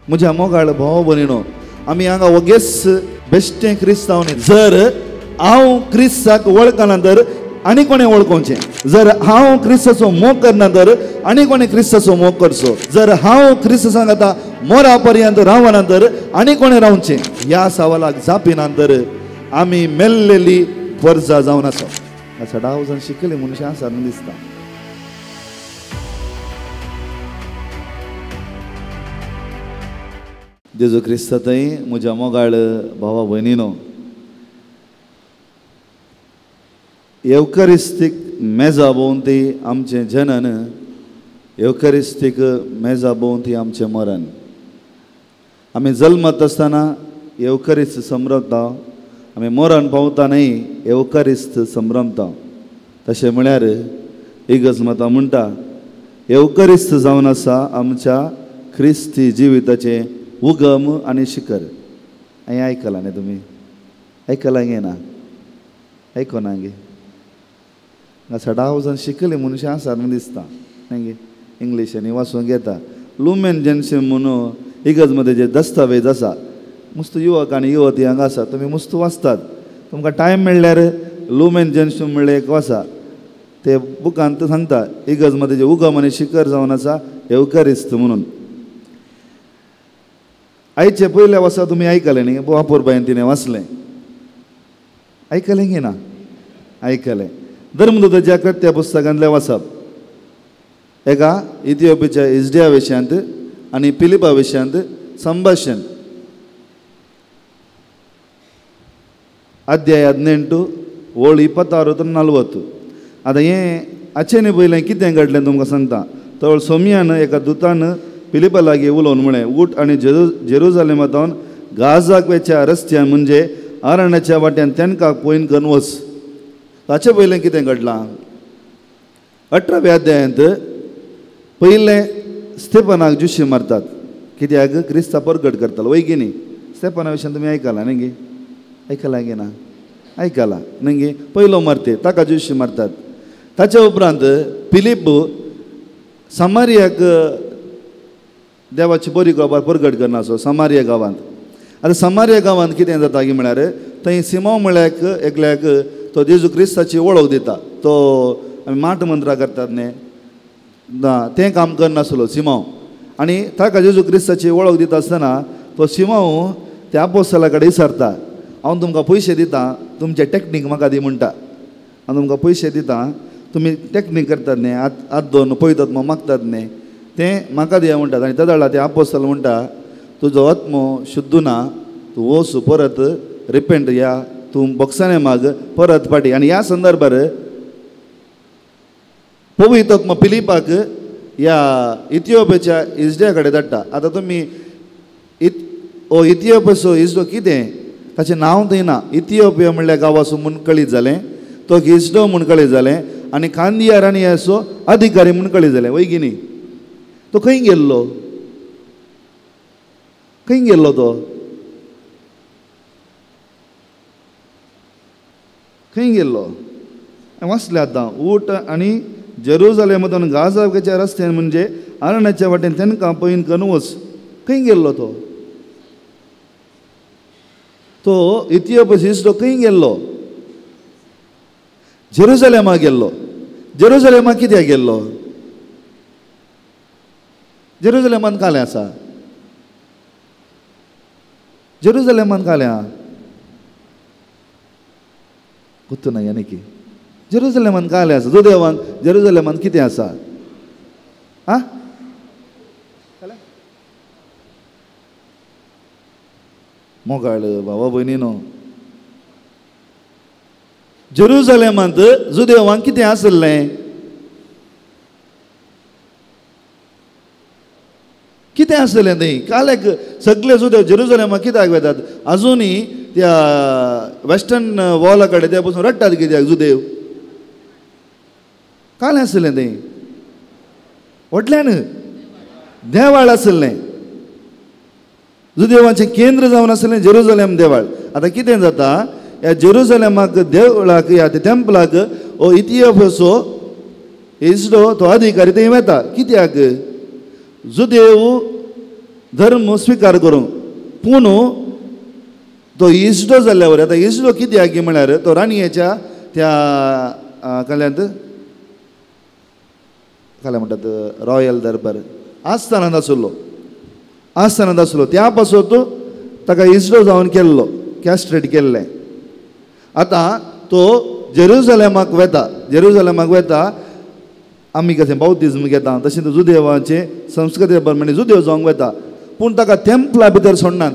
म्हज्या मोगाळ भाव भयणीनो, आमी हांगा वगेस बेश्टें क्रिस्तांव जर हांव क्रिस्ताक वळखना तर आनी कोणें वळखोवचें, जर हांव क्रिस्ताचो मोग करना तर आनी कोणें क्रिस्ताचो मोग करचो, जर हांव क्रिस्त सांग आतां मोरा पर्यंत रावना तर आनी कोणें रावचें, ह्या सवालाक जापिना तर आमी मेल्लेली वर्जां जावन आसा. अशा 10 जाण शिकले मनशां आसा न्हू दिसता. जेजू क्रिस्त थंय म्हज्या मोगाळ भावा भयणीनो, एवकारिस्तीक मेजा भोंवती आमचें जनन, एवकारिस्तीक मेजा भोंवती आमचें मरण. आमी जल्मत आसतना एवकारिस्त संभ्रमता, आमी मरण पावतानय एवकारिस्त संभ्रमता. तशें म्हळ्यार इगज मतां म्हणटा एवकारिस्त जावन आसा आमच्या क्रिस्ती जिविताचें उगम आनी शिखर. हें आयकलां न्ही तुमी? आयकलां गे ना? आयकोना गे? अशा 10 जाण शिकले मनशां आसा न्हू दिसता. गे इंग्लिशांनी वाचूंक येता. लुमेन जेन्शन म्हणून इगज मध्ये जे दस्तावेज आसा, मस्त युवक आनी युवती हांगा आसा, तुमी मस्त वाचतात. तुमकां टायम मेळ्ळ्यार लुमेन जेन्शन म्हणलें एक वाचा. ते बुकांत सांगता इगज मध्ये जे उगम आनी शिखर जावन आसा एवकारिस्त म्हणून. आयचे पयले वर्सा तुमी आयकलें न्ही? वापोरबायन तिणें वाचलें. आयकलें की ना? आयकलें. धर्मदूताच्या कृत्या पुस्तकांतलें वाचप. एका इथिओपियाच्या इजड्या विशयांत आनी फिलिपा विशयांत संभाशण. अध्याय 18 ओळ 26 to 40. आतां हें हाचें पयलें कितें घडलें तुमकां सांगता. तर सोमियान एका दुतान फिलिपा लागीं उलोवन म्हळें, उठ आनी जेरुजालेमांतल्यान गाजाक वेच्या रस्त्यान म्हणजे अरण्याच्या वाट्यान तेंकां पयन करून वच. ताचे पयलें कितें घडलां? 18व्या अध्यायांत पयलें स्तेफनाक जुशी मारतात. कित्याक क्रिस्ता परगट करतालो वैगिनी. स्तेफना विशयान तुमी आयकलां न्ही गे? आयकलां गे ना? आयकलां न्ही गे? पयलो मारते ताका जुशी मारतात. ताच्या उपरांत फिलीप समारियाक देवाची बरी खबर परगट करना असो समारिया गांवांत. आतां समारिया गांवांत कितें जाता की म्हळ्यार थंय सिमोन म्हळ्याक एकल्याक तो जेजू क्रिस्ताची वळख दिता. तो आमी माट मंत्रा करतात न्ही, तें काम करनासलो सिमोन. आनी ताका जेजू क्रिस्ताची वळख दिता आसतना तो सिमोन त्या आपोस्तला कडेन विचारता, हांव तुमकां पयशे दिता, तुमचें टॅक्नीक म्हाका दी म्हणटा. हांव तुमकां पयशे दिता, तुमी टॅक्नीक करतात न्ही, हात दोन पवित्रत्व मागतात न्ही, तें म्हाका दिया म्हणटात. आनी त्या वेळार ते आपोस्तल म्हणटा, तुजो आत्मो शुद्ध ना, तूं वच परत रिपेंट या, तूं बोक्साने माग परत पाटी. आनी ह्या संदर्भार पवित्रत्व फिलिपाक ह्या इथिओपियाच्या इजड्या कडेन धाडटा. आतां तुमी इथिओपियाचो इजडो कितें ताचें नांव थंय ना. इथिओपिया म्हणल्या गांवाचो मुनकळीत जालें, तो इजडो मुनकळीत जालें, आनी कांदियार आनी ह्याचो अधिकारी मुनकळीत जालें वैगिनी. तो खंय गेल्लो? खंय गेल्लो तो? खंय गेल्लो? वाचलें आतां. उठ आनी जेरुजालेमांतल्यान गाजाच्या रस्त्यान म्हणजे अरण्याच्या वाटेन तेंकां पयन करून वच. खंय गेल्लो तो? तो इथिओपिया इजडो खंय गेल्लो? जेरुजालेमाक गेल्लो. जेरुजालेमाक कित्याक गेल्लो? जेरुजालेमांत कालें आसा. जेरुजालेमांत कालें आहा. गुर्तू ना यानिकी जेरुजालेमांत कालें आसा. देवान जेरुजालेमांत कितें आसा? आ मोगाळ भावा भयणीनो, जेरुजालेमांत जुदेवांक कितें आसलें? कितें आसलें थंय? काल्याक सगळे जुदेव जेरुजालेमाक कित्याक वेतात? आजुनय त्या वेस्टर्न वॉला कडेन त्या पसून रडटात. कित्याक जुदेव? कालें आसलें थंय. व्हडल्यान देवाळ आसलें. जुदेवाचें केंद्र जावन आसलें जेरुजालेम देवाळ. आतां कितें जाता? ह्या जेरुजालेमाक देवळाक ह्या टेंपलाक हो इथिओपियाचो इजडो तो अधिकारी थंय वेता. कित्याक? जुदेव धर्म स्वीकार करूंक पूण तो इश्टो जाल्ल्यावर आतां इश्टो कित्याक की म्हळ्यार तो राणयेच्या त्या कळ्यांत काय म्हणटात रॉयल दरबार आस्थानांत आसलो त्या पासून ताका इश्टो जावन केल्लो कॅस्ट्रेट केल्लें आतां तो जेरुसलेमाक वेता आमी कशें बावतिजम घेता तशें जुदेवाचे संस्कृती प्रमाणे जुदेव जावंक वेता पूण ताका टेंपला भितर सोडनात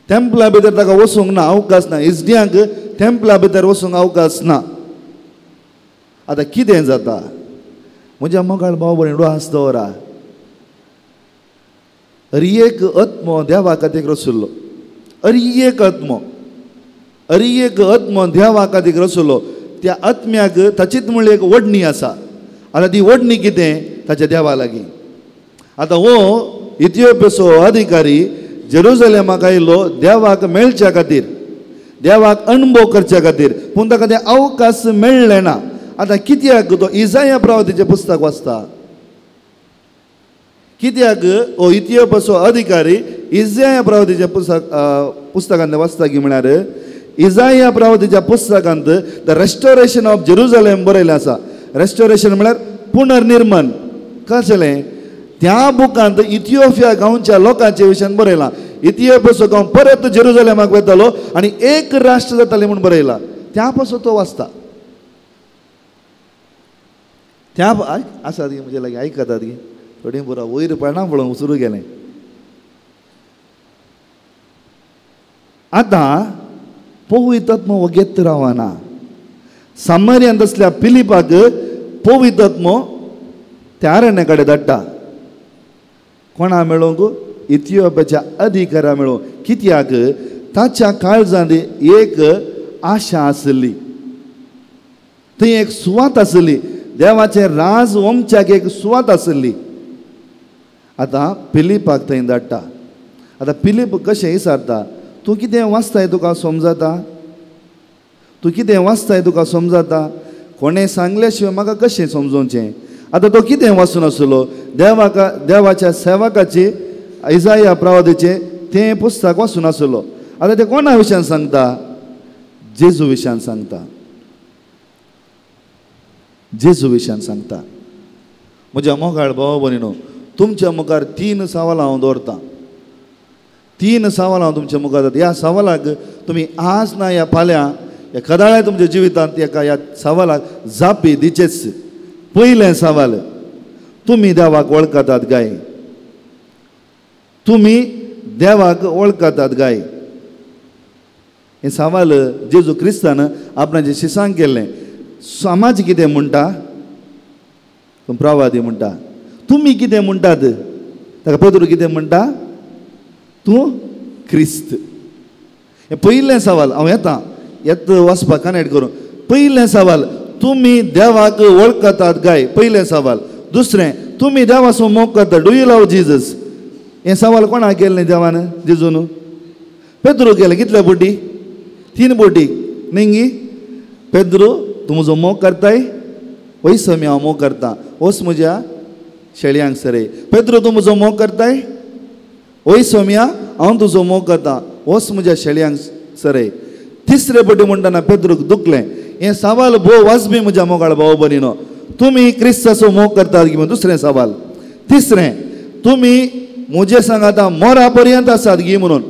टेंपला भितर ताका वचूंक ना अवकाश ना इजड्यांक टेंपला भितर वचूंक अवकाश ना आतां कितें जाता म्हज्या मोगाळ भाव भयणीडो आस दवरा एक आत्मो देवा खातीर रचुल्लो एक आत्मो देवा खातीर रचुल्लो त्या आत्म्याक ताचीच म्हणली एक वडणी आसा आतां ती वडणी कितें ताच्या देवा लागीं आतां हो इथियोपियाचो अधिकारी जेरुसलेमाक आयिल्लो देवाक मेळच्या खातीर देवाक अणभव करच्या खातीर पूण ताका तें अवकाश मेळ्ळें ना आतां कित्याक तो इसाया प्रवादीचें पुस्तक वाचता कित्याक हो इथियोपियाचो अधिकारी इसाया प्रवादीच्या पुस्तकांत वाचता की म्हळ्यार इसाया प्रवादीच्या पुस्तकांत द रेस्टोरेशन ऑफ जेरुसलेम बरयलें आसा रेस्टोरेशन म्हळ्यार पुनर्निर्माण कशें त्या बुकांत इथियोपिया गांवच्या लोकांच्या विशयान बरयलां इथियोपियाचो गांव परत जेरुसलेमाक वेतालो आनी एक राष्ट्र जातालें म्हूण बरयलां त्या पासून तो वाचता त्या आसात म्हणजे लागीं आयकतात गी थोडी बरो वयर पडना पळोवंक सुरू केलें आतां पवित्र आत्मो वगेत रावना सामर्यांत असल्या फिलिपाक पवित्र आत्मो त्या आरण्या कडेन धाडटा कोणा मेळोवंक इथियोपियाच्या अधिकारा मेळोवंक कित्याक ताच्या काळजांत एक आशा आसली थंय एक सुवात आसली देवाचे राजवंशाक एक सुवात आसली आतां फिलिपाक थंय धाडटा आतां फिलीप कशें विचारता तूं कितें वाचताय तुका समजता कोणें सांगल्या शिवाय म्हाका कशें समजोवचें आतां तो कितें वाचून आसलो देवाच्या सेवकाची इसाया प्रवादीचें तें पुस्तक वाचून आसलो आतां तें कोणा विशयान सांगता जेजू विशयान सांगता म्हज्या मोगाळ भाव भयणीनो तुमच्या मुखार 3 सवालां हांव दवरतां 3 सवालां हांव तुमच्या मुखार ह्या सवालाक तुमी आज ना ह्या फाल्यां ह्या कदाळ्या तुमच्या जिवितांत ह्या सवालाक जापी दिचेच पयलें सवाल तुमी देवाक वळखतात काय हे सवाल जेजू क्रिस्तान आपणाच्या शिसांक केल्लें समाज कितें म्हणटा प्रवादी म्हणटा तुमी कितें म्हणटात ताका पेद्रू कितें म्हणटा तूं क्रिस्त हे पयलें सवाल हांव येत वचपाक कनेक्ट करूं पयलें सवाल तुमी देवाक वळखतात काय पयलें सवाल दुसरें तुमी देवाचो मोग करता डू यू लव जीजस हे सवाल कोणाक केल्लें देवान जेजून पेद्रू केलें कितले बोटी 3 बोटी न्ही पेद्रू तूं म्हजो मोग करताय वय समी हांव मोग करता वच म्हज्या शेळयांक सरे पेद्रू तूं म्हजो मोग करताय वय सोम्या हांव तुजो मोग करता वच म्हज्या शेळयांक सरे तिसरे बोटी म्हणटना पेद्रूक दुखलें हे सवाल भोव वाजबी म्हज्या मोगाळ भाव भयणीनो तुमी क्रिस्ताचो मोग करतात की दुसरें सवाल तिसरें तुमी म्हजे सांगाता मोरा पर्यंत आसात गी म्हणून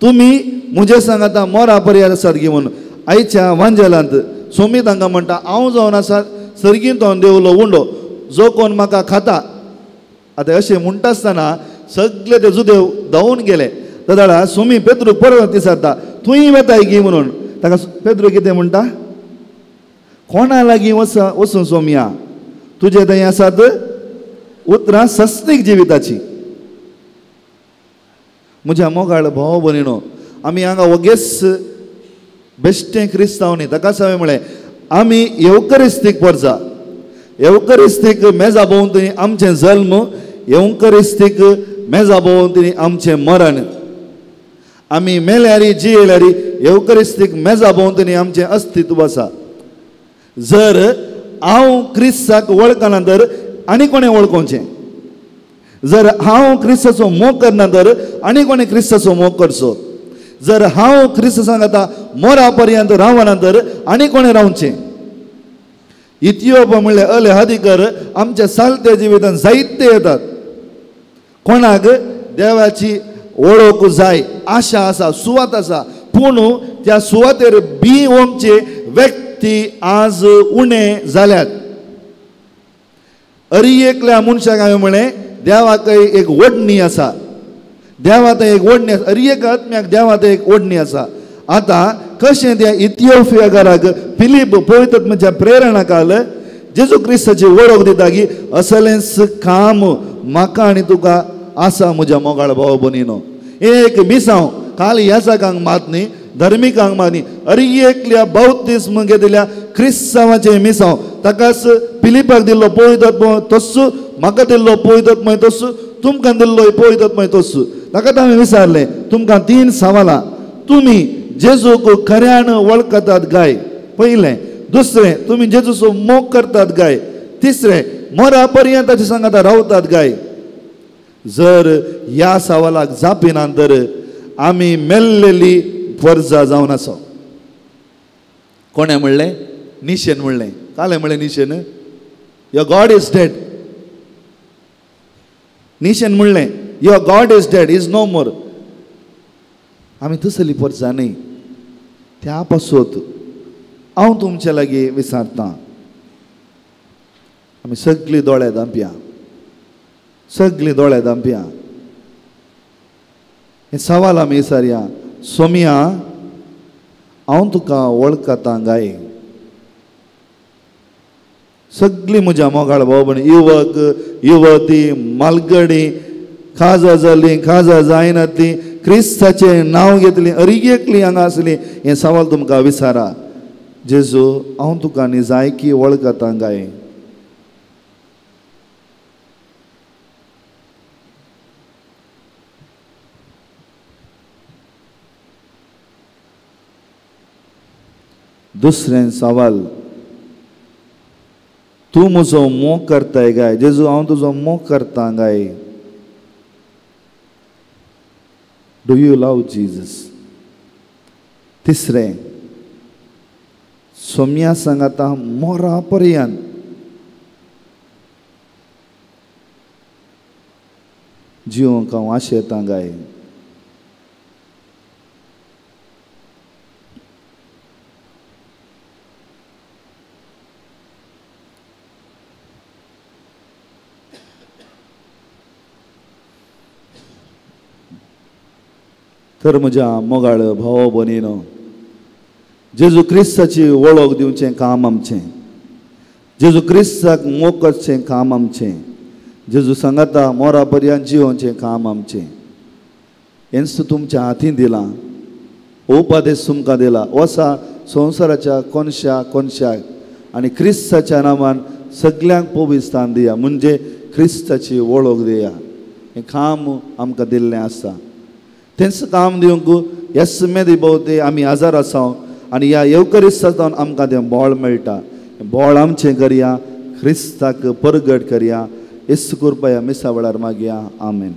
तुमी म्हजे सांगाता मोरा पर्यंत आसात गी म्हणून आयच्या वांजेलांत सोमी तांकां म्हणटा हांव जावन आसा सर्गीन तो देवलो उंडो जो कोण म्हाका खाता आतां अशें म्हणटा आसतना सगळे ते जुदेव धांवून गेले दादा सोमी पेद्रू परत विचारता तुंय वेताय गी म्हणून ताका पेद्रू कितें म्हणटा कोणा लागीं वचूं सोम्या तुजे थंय आसात उतरां सस्तीक जिविताची म्हज्या मोगाळ भाव भयणीनो आमी हांगा वगेस बेश्टें क्रिस्तांवनी ताका सवय म्हळें आमी येवकरिस्तीक परजा येवकरिस्तीक मेजा भोंवतणी आमचें जल्म येवकरिस्तीक मेजा भोंवतणी आमचें मरण आमी मेल्यारी जियेल्यारी येवकरिस्तीक मेजा भोंवतणी आमचें अस्तित्व आसा जर हांव क्रिस्ताक वळखना तर आनी कोणें वळखोवचें जर हांव क्रिस्ताचो मोग करना तर आनी कोणी क्रिस्ताचो मोग करचो. जर हांव क्रिस्त सांगता मोरा पर्यंत रावना तर आनी कोणी रावचें. इथियोप म्हणले अलहादिकर आमच्या सालत्या जिवितांत जायते येतात. कोणाक देवाची वळख जाय, आशा आसा, सुवात आसा, पूण त्या सुवातेर ओमचे व्यक्ती आज उणे जाल्यात. एकल्या मनशाक हांवें म्हळें देवाक एक ओडणी आसा, देवात एक ओडणी आसा. एक आत्म्याक देवात एक ओडणी आसा. आता कशें त्या इथियोपियाकाराक फिलीप पळयतात म्हणजे प्रेरणा काल जेजू क्रिस्ताची वळख दिता की असलेंच काम म्हाका आनी तुका आसा म्हज्या मोगाळ भाव भयणीनो. एक मिसांव काल याचाकांक मात न्ही, धर्मिकांक मात न्ही, एकल्या बौद्धिस्म घेतिल्ल्या क्रिस्तांवाचें मिसांव ताकाच फिलिपाक दिल्लो पळयतात पळय तस्सू, म्हाका दिल्लो पळयतात पळय तस्सू, तुमकां दिल्लो पळयतात पळय तस्सू. ताका हांवें विचारलें तुमकां 3 सवालां. तुमी जेजूक खऱ्यान वळखतात काय? पयलें. दुसरें, तुमी जेजूचो मोग करतात काय? तिसरें, मोरा पर्यंत ताचे सांगाता रावतात काय? जर ह्या सवालाक जापिना तर आमी मेल्लेली फर्जा जावन आसो. कोणें म्हणलें? निशेन म्हणलें. कालें म्हणलें निशेन युअर गॉड इज डेड. निशेन म्हणलें your god is dead, is no more. आमी तसली फर्जा न्ही. त्या पासत हांव तुमचे लागीं विचारतां, आमी सगळीं दोळे धांपया, सगळीं दोळे धांपया. हे सवाल आमी विचारया. सोम्या, हांव तुका वळखतां काय? सगळीं म्हज्या मोगाळ भाव भयणी, युवक, युवती, मालगडी, खाजा जाली, खाजा जायना ती, क्रिस्ताचें नांव घेतली, एकली हांगा आसली. हे सवाल तुमकां विचारा. जेजू, हांव तुका न्ही जायकी वळखतां काय? दुसरें सवाल, तूं म्हजो मोग करताय काय? जेजू, हांव तुजो मोग करतां काय? Do you love Jesus? तिसरें, सोम्या सांगाता मोरा पर्यंत जिवंक हांव आशेतां काय? तर म्हज्या मोगाळ भाव भयणीनो, जेजू क्रिस्ताची वळख दिवचें काम आमचें. जेजू क्रिस्ताक मोग करचें काम आमचें. जेजू सांगाता मोरा पर्यंत जिवोवचें काम आमचें. हेंच तुमच्या हातीन दिलां. उपादेश तुमकां दिला. वसा संवसाराच्या कोनशाक आनी क्रिस्ताच्या नांवान सगल्यांक पवित्र स्थान दिया, म्हणजे क्रिस्ताची वळख दिया. हें काम आमकां दिल्लें आसा. तेंच काम दिवंक येसमेदी भोवती आमी आजार आसा आनी ह्या येवकरिस्तांत आमकां तें बोळ मेळटा. बोळ आमचें करया, क्रिस्ताक परगट करया. येसू कृपया मिसा वेळार मागया. आमेन.